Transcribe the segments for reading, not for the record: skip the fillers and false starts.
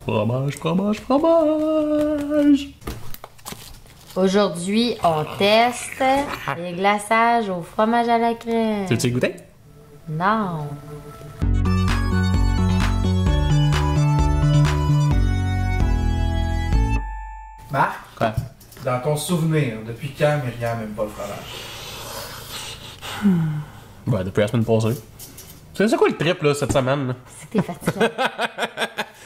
Fromage, fromage, fromage! Aujourd'hui, on teste les glaçages au fromage à la crème. Tu veux-tu y goûter? Non. Marc, Quoi? dans ton souvenir, depuis quand Myriam n'aime pas le fromage? Ouais, depuis la semaine passée. C'est quoi le trip, là, cette semaine? Là? C'est que t'es fatiguée.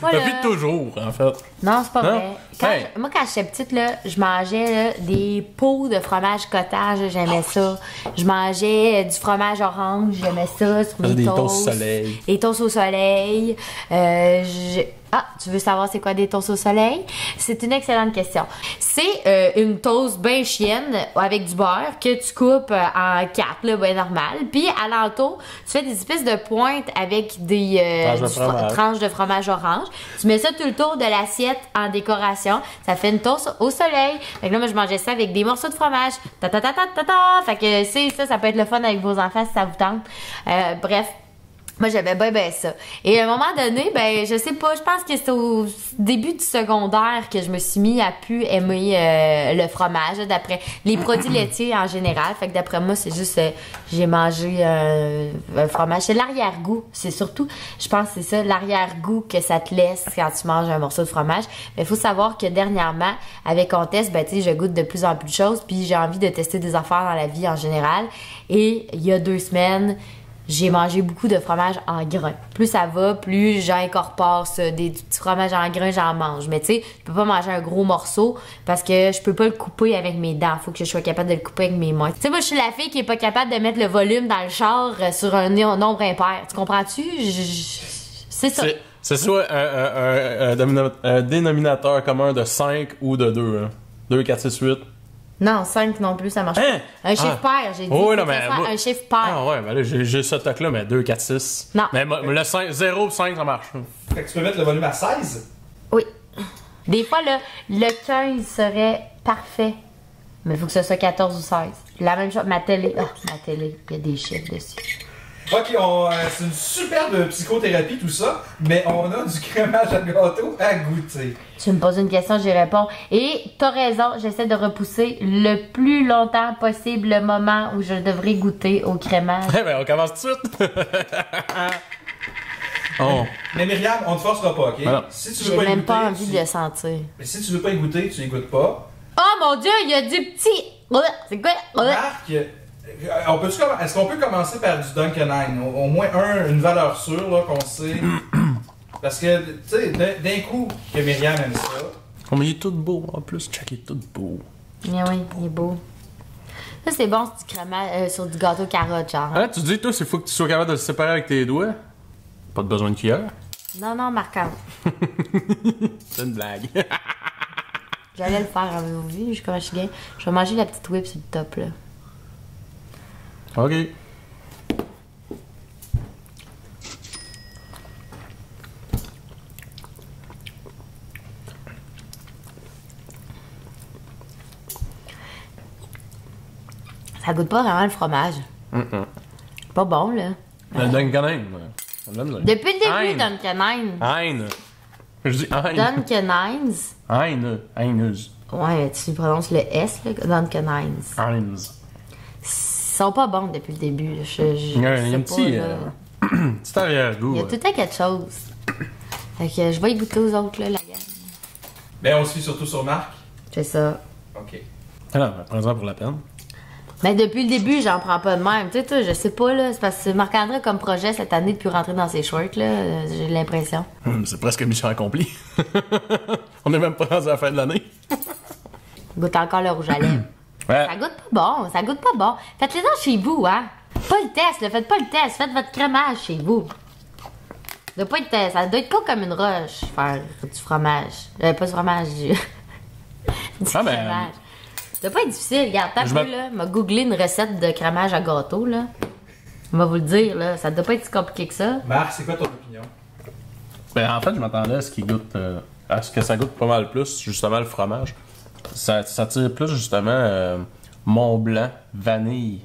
Voilà. Depuis toujours, en fait. Non, c'est pas Non? vrai. Hey. Moi, quand j'étais petite, là, je mangeais là, des pots de fromage cottage, là, j'aimais ça. Je mangeais du fromage orange, j'aimais ça sur mes Des toasts. toasts au soleil. Des toasts au soleil. Ah, tu veux savoir c'est quoi des toasts au soleil? C'est une excellente question. C'est une toast bien chienne avec du beurre que tu coupes en quatre, là, ben normal. Puis à l'entour, tu fais des espèces de pointes avec des tranches de fromage orange. Tu mets ça tout le tour de l'assiette en décoration. Ça fait une toast au soleil. Fait que là, moi, je mangeais ça avec des morceaux de fromage. Ta ta ta ta ta ta. Fait que c'est ça peut être le fun avec vos enfants si ça vous tente. Bref. Moi, j'aimais bien ça. Et à un moment donné, ben, je sais pas, je pense que c'est au début du secondaire que je me suis mis à plus aimer le fromage, là, d'après les produits laitiers en général. Fait que d'après moi, c'est juste, j'ai mangé un fromage. C'est l'arrière-goût. C'est surtout, je pense que c'est ça, l'arrière-goût que ça te laisse quand tu manges un morceau de fromage. Mais il faut savoir que dernièrement, avec Contest, ben, tu sais, je goûte de plus en plus de choses, puis j'ai envie de tester des affaires dans la vie en général. Et il y a 2 semaines, j'ai mangé beaucoup de fromage en grains. Plus ça va, plus j'incorpore ça. Des petits fromages en grains, j'en mange. Mais tu sais, je peux pas manger un gros morceau parce que je peux pas le couper avec mes dents. Faut que je sois capable de le couper avec mes mains. Tu sais, moi, je suis la fille qui est pas capable de mettre le volume dans le char sur un nombre impair. Tu comprends-tu? C'est ça. C'est soit un dénominateur commun de 5 ou de 2. Hein. 2, 4, 6, 8. Non, 5 non plus, ça marche pas. Un chiffre pair, j'ai dit. Oh, oui, non, mais un chiffre pair. Ah ouais, mais là, j'ai ce toc-là, mais 2, 4, 6. Non. Mais le 5, 0, 5, ça marche. Fait que tu peux mettre le volume à 16? Oui. Des fois, le 15 serait parfait. Mais il faut que ce soit 14 ou 16. La même chose, ma télé, il y a des chiffres dessus. Ok, c'est une superbe psychothérapie tout ça, mais on a du crémage à gâteau à goûter. Tu me poses une question, j'y réponds. Et t'as raison, j'essaie de repousser le plus longtemps possible le moment où je devrais goûter au crémage. Eh ben, on commence tout de suite. Oh. Mais Myriam, on te forcera pas, ok? Alors. Si tu veux J'ai pas y même goûter, pas envie de le sentir. Mais si tu veux pas y goûter, tu y goûtes pas. Oh mon Dieu, il y a du petit... C'est quoi? Marc, est-ce qu'on peut commencer par du Duncan au moins une valeur sûre là, qu'on sait. Parce que, tu sais, d'un coup, que Myriam aime ça. Oh, mais il est tout beau en plus. Check, il est tout beau. Mais oui, il est beau. Ça, c'est bon, c'est du crémage sur du gâteau carotte, genre. Ah, tu dis, toi, c'est faut que tu sois capable de le séparer avec tes doigts. Pas de besoin de cuillère. Non, Marc-André. C'est une blague. J'allais le faire, avez-vous vu? Je suis bien. Je vais manger la petite whip sur le top, là. OK. Ça goûte pas vraiment le fromage. Pas bon, là. Le Duncan. Depuis le début, Duncan. Hein. Je dis hein. Duncan. Hein. Ouais, tu prononces le S, là, Duncan. Hein. Ils sont pas bons depuis le début. Il y a un petit arrière-goût. Il y a tout le temps quelque chose. Fait que je vais y goûter aux autres, là, la gamme. Ben, on se fie surtout sur Marc. C'est ça. Ok. Alors, prends-en pour la peine. Mais depuis le début, j'en prends pas de même. Tu sais, toi, je sais pas, là. C'est parce que Marc-André a comme projet cette année de plus rentrer dans ses shorts, là. J'ai l'impression. C'est presque mission accomplie. On n'est même pas rendu à la fin de l'année. Goûte encore le rouge à lèvres. Ouais. Ça goûte pas bon. Faites-les-en chez vous, hein. Pas le test, là. Faites pas le test. Faites votre crémage chez vous. Ça doit pas être, ça doit être court comme une roche, faire du fromage. Pas du fromage, du crémage. Ça doit pas être difficile. Regarde, tape là. M'a googlé une recette de crémage à gâteau, là. On va vous le dire, là. Ça doit pas être si compliqué que ça. Marc, c'est quoi ton opinion? Ben, en fait, je m'attendais à ce qu'il goûte. À ce que ça goûte pas mal plus, justement, le fromage. Ça tire plus, justement, Mont Blanc, vanille.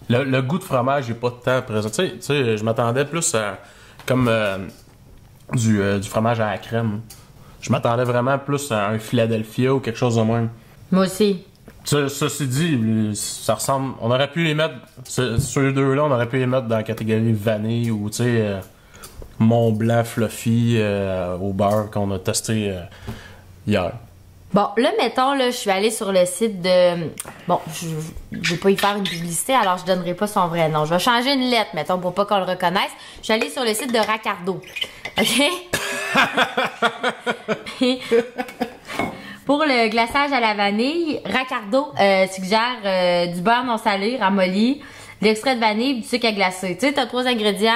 Le goût de fromage n'est pas tant présent. Tu sais, je m'attendais plus à comme du fromage à la crème. Je m'attendais vraiment plus à un Philadelphia ou quelque chose de même. Moi aussi. Ceci dit, ça ressemble. On aurait pu les mettre. Ceux deux-là, on aurait pu les mettre dans la catégorie vanille ou, tu sais, Mont Blanc Fluffy au beurre qu'on a testé hier. Bon, là, mettons, là, je suis allée sur le site de... Bon, je vais pas y faire une publicité, alors je donnerai pas son vrai nom. Je vais changer une lettre, mettons, pour pas qu'on le reconnaisse. Je suis allée sur le site de Racardo. OK? Puis, pour le glaçage à la vanille, Racardo suggère du beurre non salé ramolli, de l'extrait de vanille, du sucre à glacer. Tu sais, t'as 3 ingrédients,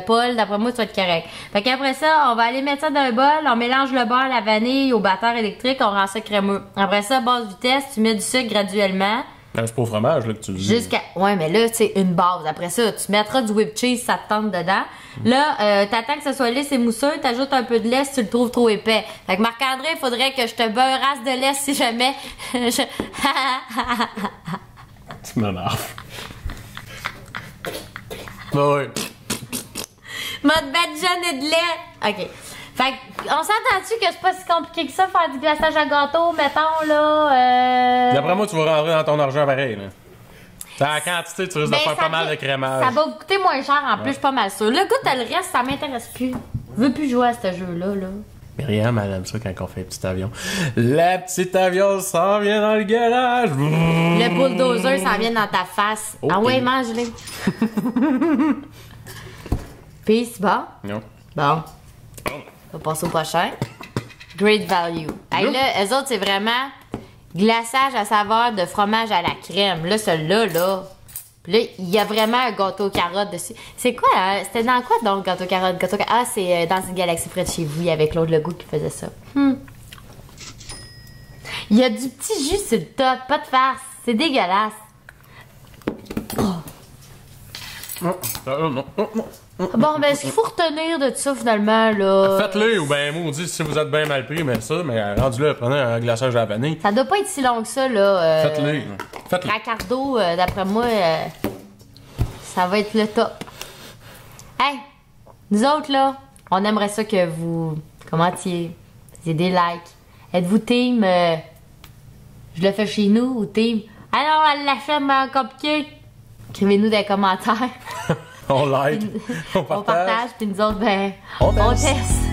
Paul, d'après moi, tu vas être correct. Fait qu'après ça, on va aller mettre ça dans un bol, on mélange le beurre, la vanille au batteur électrique, on rend ça crémeux. Après ça, basse vitesse, tu mets du sucre graduellement. C'est pas au fromage là, que tu dis. Jusqu'à... Ouais, mais là, tu sais, une base. Après ça, tu mettras du whipped cheese, ça te tente dedans. Là, t'attends que ça soit lisse et mousseux, t'ajoutes un peu de lait si tu le trouves trop épais. Fait que Marc-André, il faudrait que je te beurrasse de lait si jamais... Tu m'énerves. Ouais. Mode badgeon et de lait. OK. Fait on s'entend-tu que c'est pas si compliqué que ça, faire du glaçage à gâteau, mettons, là... D'après moi, tu vas rentrer dans ton argent pareil, là. Dans la quantité, tu risques de faire pas mal de crémage. Ça va coûter moins cher, en plus, je suis pas mal sûre. Le goût, le reste, ça m'intéresse plus. Je veux plus jouer à ce jeu-là, là. Myriam, elle aime ça quand on fait un petit avion. Le petit avion s'en vient dans le garage. Le bulldozer s'en vient dans ta face. Okay. Ah ouais, mange-les. Puis, c'est bon? Non. Bon. On va passer au prochain. Great value. Hey, là, eux autres, c'est vraiment glaçage à saveur de fromage à la crème. Là, celui-là, là. Puis là, il y a vraiment un gâteau aux carottes dessus. C'est quoi, hein? C'était dans quoi, donc, gâteau aux carottes? Ah, c'est dans une galaxie près de chez vous. Il y avait Claude Legault qui faisait ça. Il y a du petit jus sur le top. Pas de farce. C'est dégueulasse. Non. Bon, ben, est-ce qu'il faut retenir de ça, finalement, là? Faites-le, ou ben, maudit, si vous êtes bien mal pris, mais ça, mais rendu là, prenez un glaçage à la vanille. Ça doit pas être si long que ça, là. Faites-le. Faites-le. Racardo, d'après moi, ça va être le top. Hey, nous autres, là, on aimerait ça que vous commentiez, faisiez des likes. Êtes-vous team, je le fais chez nous, ou team, alors, elle l'achète, mais en cupcake? Écrivez-nous des commentaires. On like, on partage, puis nous autres, ben, on teste.